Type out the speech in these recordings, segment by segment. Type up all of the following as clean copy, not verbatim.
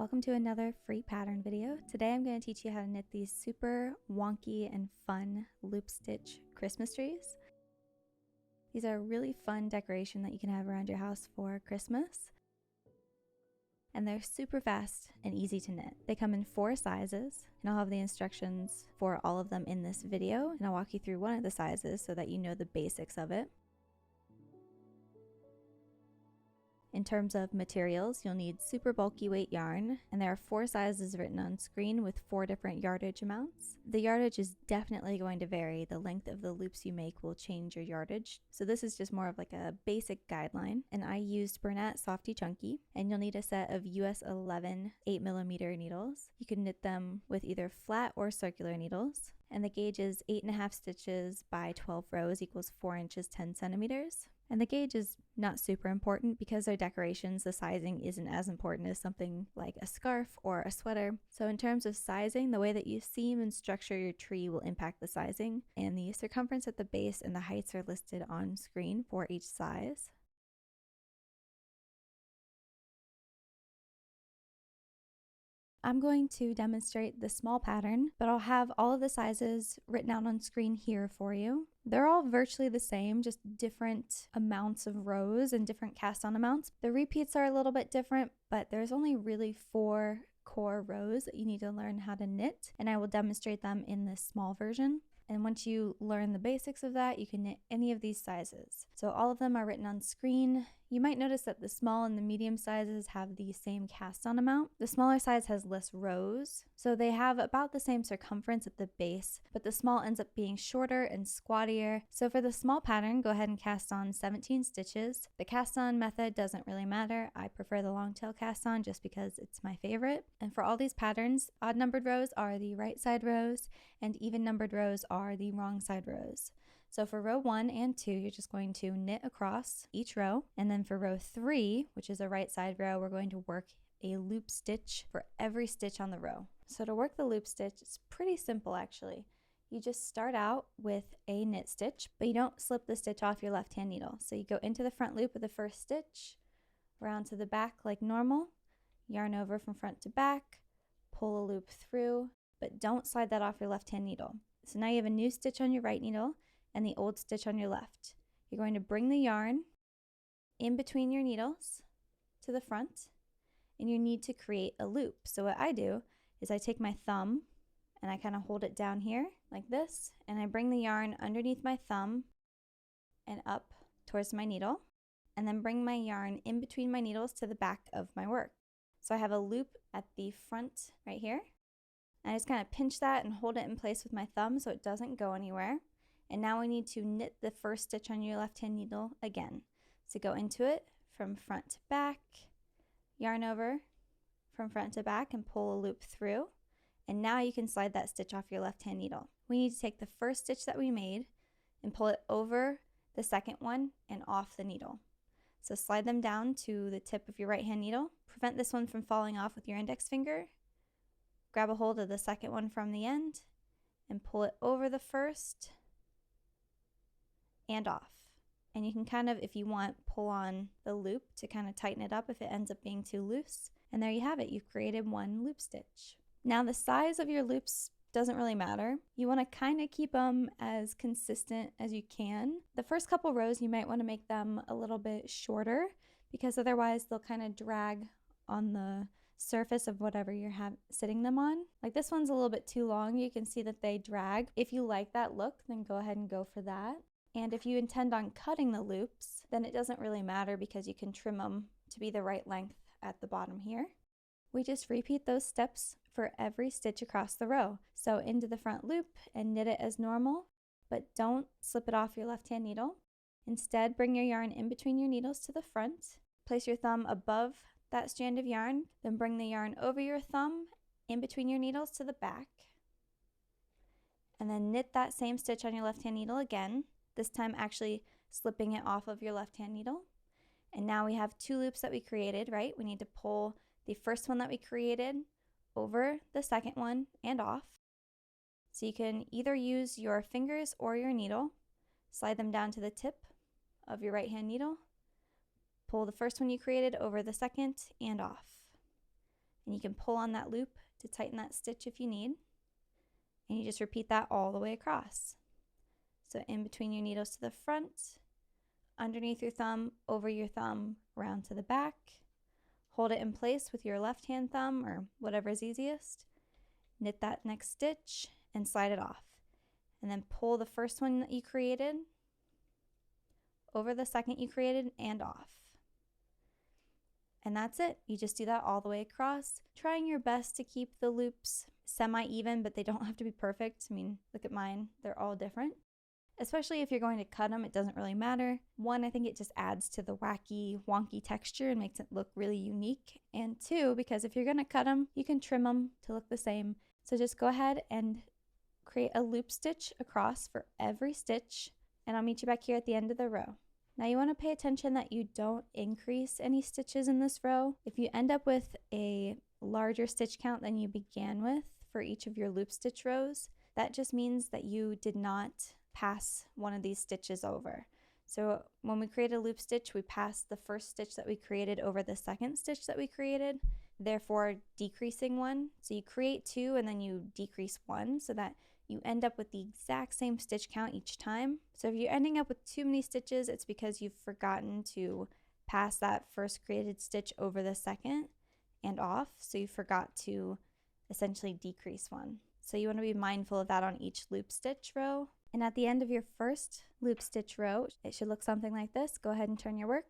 Welcome to another free pattern video. Today I'm going to teach you how to knit these super wonky and fun loop stitch Christmas trees. These are a really fun decoration that you can have around your house for Christmas. And they're super fast and easy to knit. They come in 4 sizes, and I'll have the instructions for all of them in this video, and I'll walk you through one of the sizes so that you know the basics of it. In terms of materials, you'll need super bulky weight yarn, and there are 4 sizes written on screen with 4 different yardage amounts. The yardage is definitely going to vary. The length of the loops you make will change your yardage. So this is just more of like a basic guideline, and I used Bernat Softy Chunky, and you'll need a set of US 11 8mm needles. You can knit them with either flat or circular needles, and the gauge is 8.5 stitches by 12 rows equals 4 inches 10 centimeters. And the gauge is not super important because they're decorations. The sizing isn't as important as something like a scarf or a sweater. So in terms of sizing, the way that you seam and structure your tree will impact the sizing, and the circumference at the base and the heights are listed on screen for each size. I'm going to demonstrate the small pattern, but I'll have all of the sizes written out on screen here for you. They're all virtually the same, just different amounts of rows and different cast on amounts. The repeats are a little bit different, but there's only really 4 core rows that you need to learn how to knit, and I will demonstrate them in this small version. And once you learn the basics of that, you can knit any of these sizes. So all of them are written on screen. You might notice that the small and the medium sizes have the same cast on amount. The smaller size has less rows, so they have about the same circumference at the base, but the small ends up being shorter and squattier. So for the small pattern, go ahead and cast on 17 stitches. The cast on method doesn't really matter. I prefer the long tail cast on just because it's my favorite. And for all these patterns, odd numbered rows are the right side rows, and even numbered rows are the wrong side rows. So for row 1 and 2, you're just going to knit across each row, and then for row 3, which is a right side row, we're going to work a loop stitch for every stitch on the row. So to work the loop stitch, it's pretty simple actually. You just start out with a knit stitch, but you don't slip the stitch off your left hand needle. So you go into the front loop of the first stitch, round to the back like normal, yarn over from front to back, pull a loop through, but don't slide that off your left hand needle. So now you have a new stitch on your right needle and the old stitch on your left. You're going to bring the yarn in between your needles to the front, and you need to create a loop. So what I do is I take my thumb and I kind of hold it down here like this, and I bring the yarn underneath my thumb and up towards my needle, and then bring my yarn in between my needles to the back of my work. So I have a loop at the front right here. And I just kind of pinch that and hold it in place with my thumb so it doesn't go anywhere. And now we need to knit the first stitch on your left hand needle again. So go into it from front to back, yarn over from front to back and pull a loop through. And now you can slide that stitch off your left hand needle. We need to take the first stitch that we made and pull it over the second one and off the needle. So slide them down to the tip of your right hand needle. Prevent this one from falling off with your index finger. Grab a hold of the second one from the end and pull it over the first and off. And you can kind of, if you want, pull on the loop to kind of tighten it up if it ends up being too loose. And there you have it. You've created one loop stitch. Now the size of your loops doesn't really matter. You want to kind of keep them as consistent as you can. The first couple rows you might want to make them a little bit shorter because otherwise they'll kind of drag on the surface of whatever you're sitting them on. Like this one's a little bit too long. You can see that they drag. If you like that look, then go ahead and go for that. And if you intend on cutting the loops, then it doesn't really matter because you can trim them to be the right length at the bottom here. We just repeat those steps for every stitch across the row. So into the front loop and knit it as normal, but don't slip it off your left hand needle. Instead, bring your yarn in between your needles to the front. Place your thumb above that strand of yarn, then bring the yarn over your thumb in between your needles to the back, and then knit that same stitch on your left hand needle again, this time actually slipping it off of your left hand needle. And now we have 2 loops that we created, right? We need to pull the first one that we created over the second one and off. So you can either use your fingers or your needle, slide them down to the tip of your right hand needle, pull the first one you created over the second and off. and you can pull on that loop to tighten that stitch if you need. And you just repeat that all the way across. So in between your needles to the front, underneath your thumb, over your thumb, round to the back. Hold it in place with your left hand thumb or whatever is easiest. Knit that next stitch and slide it off. And then pull the first one that you created over the second you created and off. And that's it. You just do that all the way across, trying your best to keep the loops semi-even, but they don't have to be perfect. I mean, look at mine. They're all different. Especially if you're going to cut them, it doesn't really matter. One, I think it just adds to the wacky, wonky texture and makes it look really unique. And two, because if you're going to cut them, you can trim them to look the same. So just go ahead and create a loop stitch across for every stitch, and I'll meet you back here at the end of the row. Now you want to pay attention that you don't increase any stitches in this row. If you end up with a larger stitch count than you began with for each of your loop stitch rows, that just means that you did not pass one of these stitches over. So when we create a loop stitch, we pass the first stitch that we created over the second stitch that we created, therefore decreasing one. So you create two and then you decrease one so that you end up with the exact same stitch count each time. So if you're ending up with too many stitches, it's because you've forgotten to pass that first created stitch over the second and off. So you forgot to essentially decrease one. So you want to be mindful of that on each loop stitch row. And at the end of your first loop stitch row, it should look something like this. Go ahead and turn your work,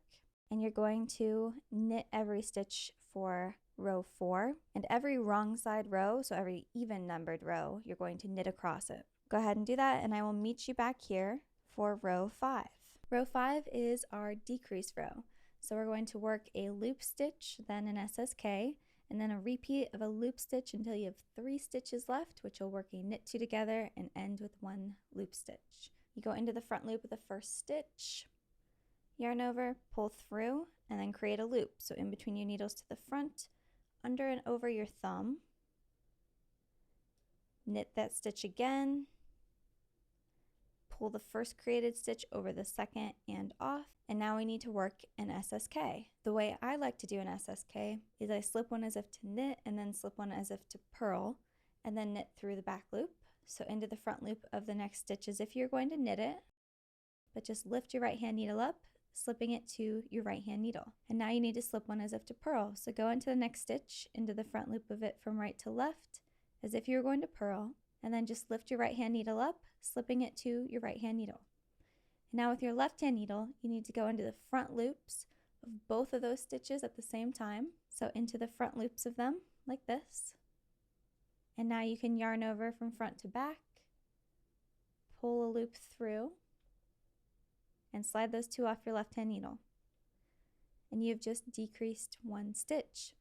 and you're going to knit every stitch for row 4, and every wrong side row, so every even numbered row, you're going to knit across it. Go ahead and do that, and I will meet you back here for row 5. Row 5 is our decrease row. So we're going to work a loop stitch, then an SSK, and then a repeat of a loop stitch until you have 3 stitches left, which will work a knit 2 together and end with 1 loop stitch. You go into the front loop of the first stitch, yarn over, pull through, and then create a loop. So in between your needles to the front, under and over your thumb, knit that stitch again, pull the first created stitch over the second and off, and now we need to work an SSK. The way I like to do an SSK is I slip one as if to knit and then slip one as if to purl and then knit through the back loop. So into the front loop of the next stitch as if you're going to knit it, but just lift your right hand needle up, slipping it to your right hand needle. And now you need to slip one as if to purl. So go into the next stitch, into the front loop of it from right to left, as if you were going to purl, and then just lift your right hand needle up, slipping it to your right hand needle. And now with your left hand needle, you need to go into the front loops of both of those stitches at the same time. So into the front loops of them, like this. And now you can yarn over from front to back, pull a loop through, and slide those 2 off your left hand needle. And you've just decreased 1 stitch.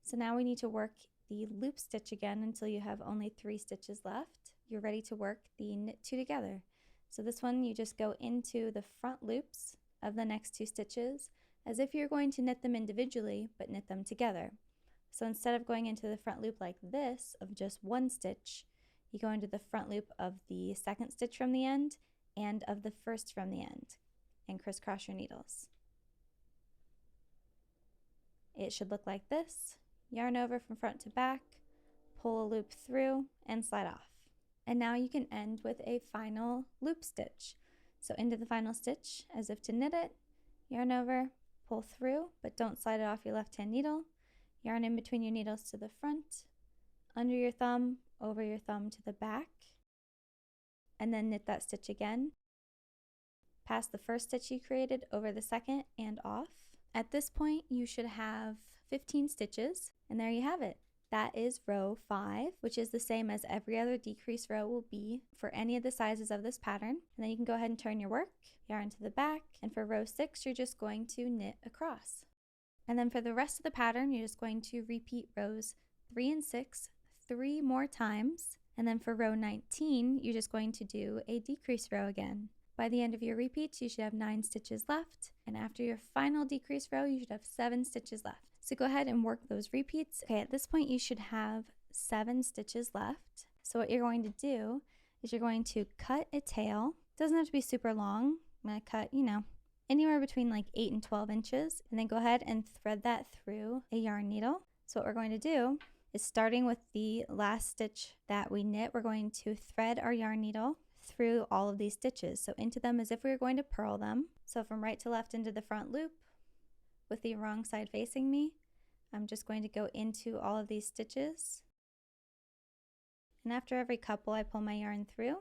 So now we need to work the loop stitch again until you have only 3 stitches left. You're ready to work the knit 2 together. So this one, you just go into the front loops of the next 2 stitches as if you're going to knit them individually, but knit them together. So instead of going into the front loop like this of just 1 stitch, you go into the front loop of the second stitch from the end and of the first from the end, and crisscross your needles. It should look like this. Yarn over from front to back, pull a loop through, and slide off. And now you can end with a final loop stitch. So into the final stitch as if to knit it, yarn over, pull through, but don't slide it off your left hand needle, yarn in between your needles to the front, under your thumb, over your thumb to the back, and then knit that stitch again. Pass the first stitch you created over the second and off. At this point, you should have 15 stitches, and there you have it. That is row 5, which is the same as every other decrease row will be for any of the sizes of this pattern. And then you can go ahead and turn your work, yarn to the back, and for row 6, you're just going to knit across. And then for the rest of the pattern, you're just going to repeat rows 3 and 6 3 more times. And then for row 19, you're just going to do a decrease row again. By the end of your repeats, you should have 9 stitches left. And after your final decrease row, you should have 7 stitches left. So go ahead and work those repeats. Okay, at this point, you should have 7 stitches left. So what you're going to do is you're going to cut a tail. It doesn't have to be super long. I'm going to cut, anywhere between like 8 and 12 inches. And then go ahead and thread that through a yarn needle. So what we're going to do is, starting with the last stitch that we knit, we're going to thread our yarn needle through all of these stitches. So into them as if we were going to purl them. So from right to left into the front loop with the wrong side facing me, I'm just going to go into all of these stitches. And after every couple, I pull my yarn through.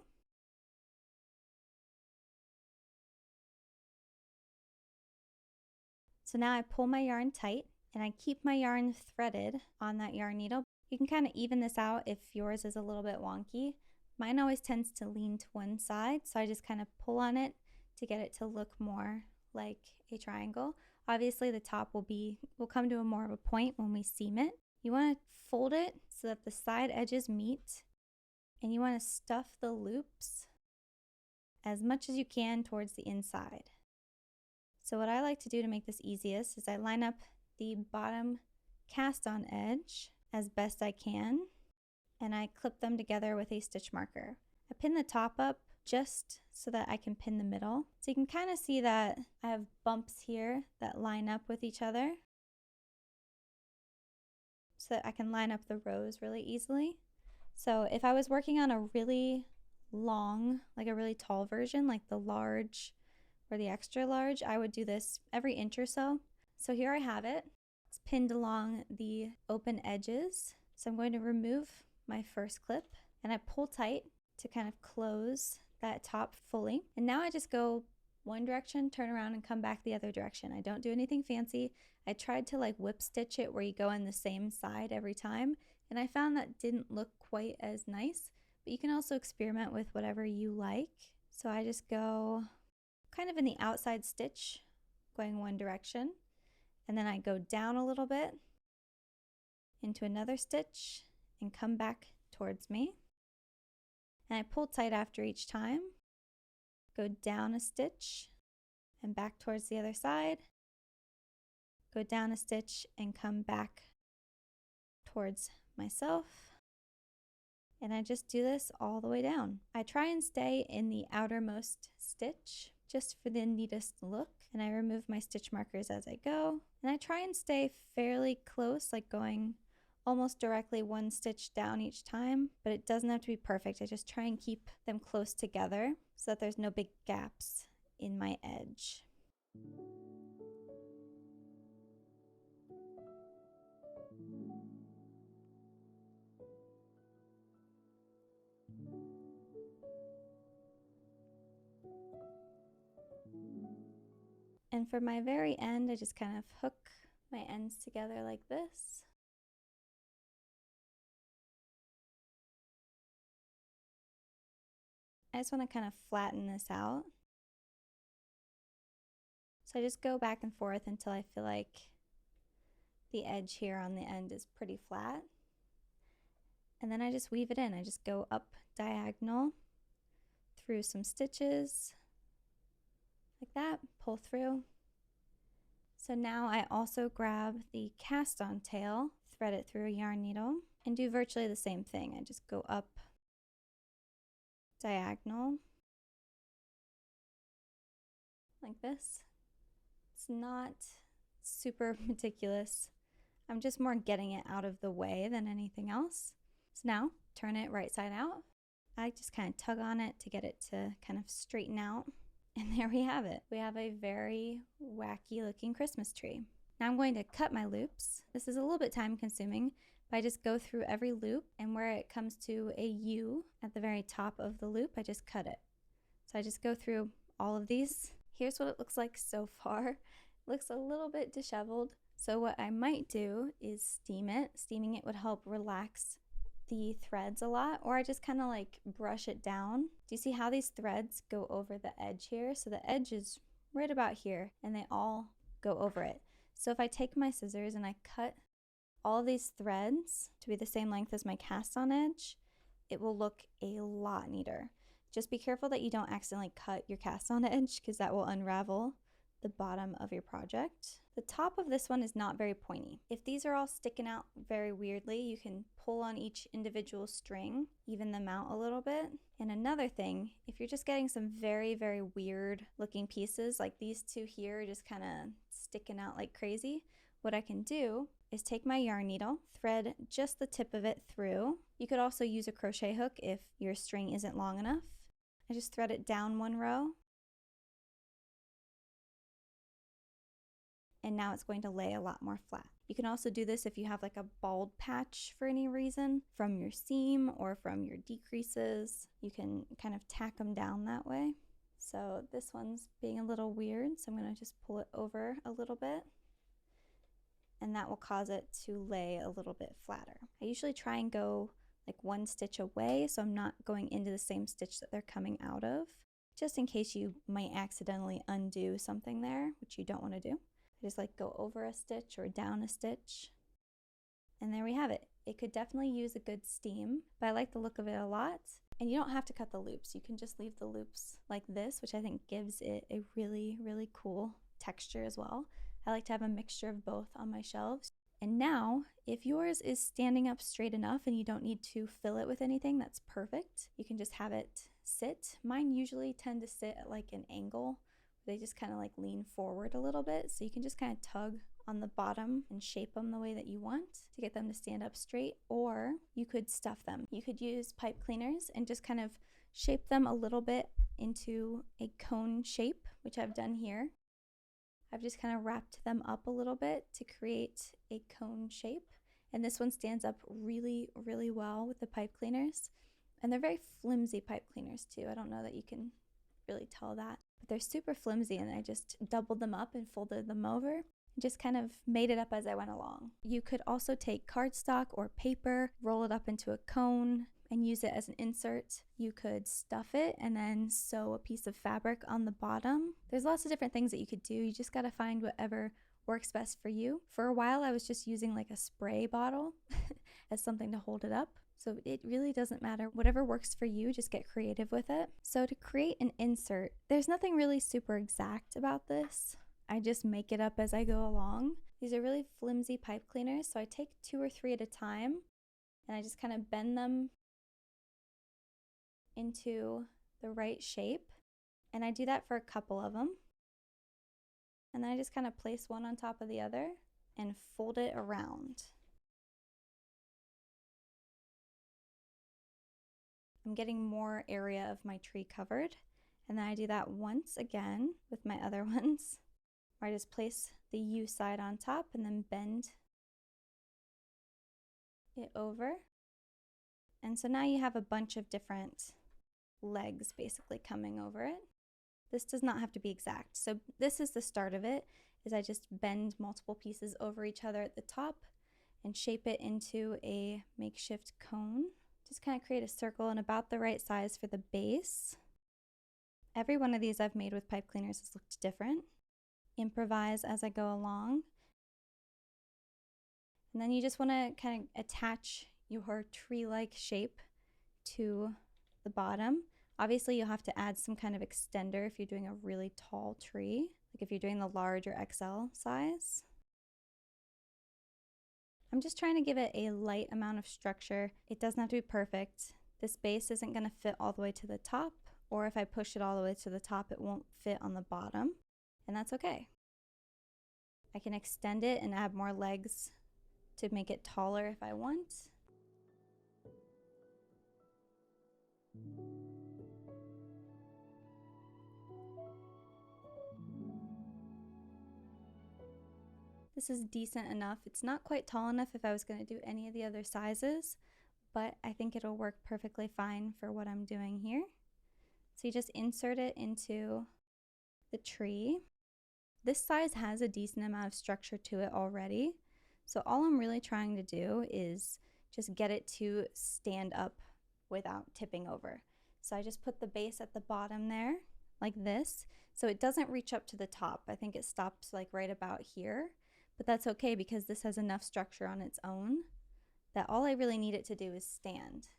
So now I pull my yarn tight and I keep my yarn threaded on that yarn needle. You can kind of even this out if yours is a little bit wonky. Mine always tends to lean to one side, so I just kind of pull on it to get it to look more like a triangle. Obviously the top will come to a more of a point when we seam it. You want to fold it so that the side edges meet, and you want to stuff the loops as much as you can towards the inside. So what I like to do to make this easiest is I line up the bottom cast on edge as best I can, and I clip them together with a stitch marker. I pin the top up just so that I can pin the middle. So you can kind of see that I have bumps here that line up with each other so that I can line up the rows really easily. So if I was working on a really long, like a really tall version, like the large or the extra large, I would do this every inch or so. So here I have it. It's pinned along the open edges. So I'm going to remove my first clip and I pull tight to kind of close that top fully. And now I just go one direction, turn around and come back the other direction. I don't do anything fancy. I tried to like whip stitch it where you go in the same side every time, and I found that didn't look quite as nice, but you can also experiment with whatever you like. So I just go kind of in the outside stitch, going one direction, and then I go down a little bit into another stitch and come back towards me. And I pull tight after each time, go down a stitch and back towards the other side, go down a stitch and come back towards myself. And I just do this all the way down. I try and stay in the outermost stitch just for the neatest look, and I remove my stitch markers as I go. And I try and stay fairly close, like going almost directly one stitch down each time, but it doesn't have to be perfect. I just try and keep them close together so that there's no big gaps in my edge. And for my very end, I just kind of hook my ends together like this. I just want to kind of flatten this out. So I just go back and forth until I feel like the edge here on the end is pretty flat. And then I just weave it in. I just go up diagonal through some stitches like that, pull through. So now I also grab the cast on tail, thread it through a yarn needle, and do virtually the same thing. I just go up diagonal like this. It's not super meticulous. I'm just more getting it out of the way than anything else. So now turn it right side out. I just kind of tug on it to get it to kind of straighten out. And there we have it. We have a very wacky looking Christmas tree. Now I'm going to cut my loops. This is a little bit time consuming, but I just go through every loop, and where it comes to a U at the very top of the loop, I just cut it. So I just go through all of these. Here's what it looks like so far. It looks a little bit disheveled. So what I might do is steam it. Steaming it would help relax the threads a lot, or I just kind of like brush it down. Do you see how these threads go over the edge here? So the edge is right about here and they all go over it. So if I take my scissors and I cut all of these threads to be the same length as my cast on edge, it will look a lot neater. Just be careful that you don't accidentally cut your cast on edge, because that will unravel the bottom of your project. The top of this one is not very pointy. If these are all sticking out very weirdly, you can pull on each individual string, even them out a little bit. And another thing, if you're just getting some very, very weird looking pieces, like these two here just kind of sticking out like crazy, what I can do is take my yarn needle, thread just the tip of it through. You could also use a crochet hook if your string isn't long enough. I just thread it down one row. And now it's going to lay a lot more flat. You can also do this if you have like a bald patch for any reason from your seam or from your decreases. You can kind of tack them down that way. So this one's being a little weird, so I'm going to just pull it over a little bit, and that will cause it to lay a little bit flatter. I usually try and go like one stitch away, so I'm not going into the same stitch that they're coming out of, just in case you might accidentally undo something there, which you don't want to do. I just like go over a stitch or down a stitch, and there we have it. It could definitely use a good steam, but I like the look of it a lot. And you don't have to cut the loops. You can just leave the loops like this, which I think gives it a really, really cool texture as well. I like to have a mixture of both on my shelves. And now, if yours is standing up straight enough and you don't need to fill it with anything, that's perfect. You can just have it sit. Mine usually tend to sit at like an angle. They just kind of like lean forward a little bit. So you can just kind of tug on the bottom and shape them the way that you want to get them to stand up straight, or you could stuff them. You could use pipe cleaners and just kind of shape them a little bit into a cone shape, which I've done here. I've just kind of wrapped them up a little bit to create a cone shape, and this one stands up really, really well with the pipe cleaners, and they're very flimsy pipe cleaners too. I don't know that you can really tell that, but they're super flimsy, and I just doubled them up and folded them over. Just kind of made it up as I went along. You could also take cardstock or paper, roll it up into a cone, and use it as an insert. You could stuff it and then sew a piece of fabric on the bottom. There's lots of different things that you could do. You just gotta find whatever works best for you. For a while I was just using like a spray bottle as something to hold it up. So it really doesn't matter. Whatever works for you, just get creative with it. So to create an insert, there's nothing really super exact about this. I just make it up as I go along. These are really flimsy pipe cleaners, so I take 2 or 3 at a time, and I just kind of bend them into the right shape, and I do that for a couple of them. And then I just kind of place one on top of the other and fold it around. I'm getting more area of my tree covered, and then I do that once again with my other ones. I just place the U side on top and then bend it over. And so now you have a bunch of different legs basically coming over it. This does not have to be exact. So this is the start of it, is I just bend multiple pieces over each other at the top and shape it into a makeshift cone. Just kind of create a circle and about the right size for the base. Every one of these I've made with pipe cleaners has looked different. Improvise as I go along. And then you just want to kind of attach your tree-like shape to the bottom. Obviously you'll have to add some kind of extender if you're doing a really tall tree, like if you're doing the large or XL size. I'm just trying to give it a light amount of structure. It doesn't have to be perfect. This base isn't going to fit all the way to the top, or if I push it all the way to the top, it won't fit on the bottom. And that's okay. I can extend it and add more legs to make it taller if I want. This is decent enough. It's not quite tall enough if I was going to do any of the other sizes, but I think it'll work perfectly fine for what I'm doing here. So you just insert it into the tree. This size has a decent amount of structure to it already, so all I'm really trying to do is just get it to stand up without tipping over. So I just put the base at the bottom there, like this, so it doesn't reach up to the top. I think it stops like right about here, but that's okay because this has enough structure on its own that all I really need it to do is stand.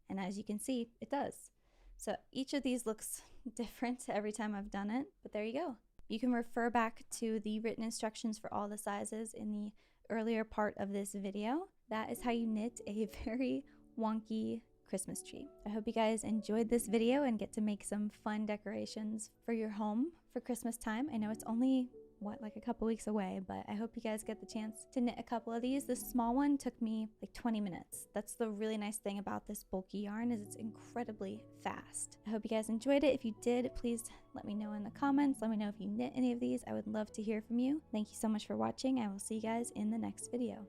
And as you can see, it does. So each of these looks different every time I've done it, but there you go. You can refer back to the written instructions for all the sizes in the earlier part of this video. That is how you knit a very wonky Christmas tree. I hope you guys enjoyed this video and get to make some fun decorations for your home for Christmas time. I know it's only like a couple weeks away, but I hope you guys get the chance to knit a couple of these. This small one took me like 20 minutes. That's the really nice thing about this bulky yarn, is it's incredibly fast. I hope you guys enjoyed it. If you did, please let me know in the comments. Let me know if you knit any of these. I would love to hear from you. Thank you so much for watching. I will see you guys in the next video.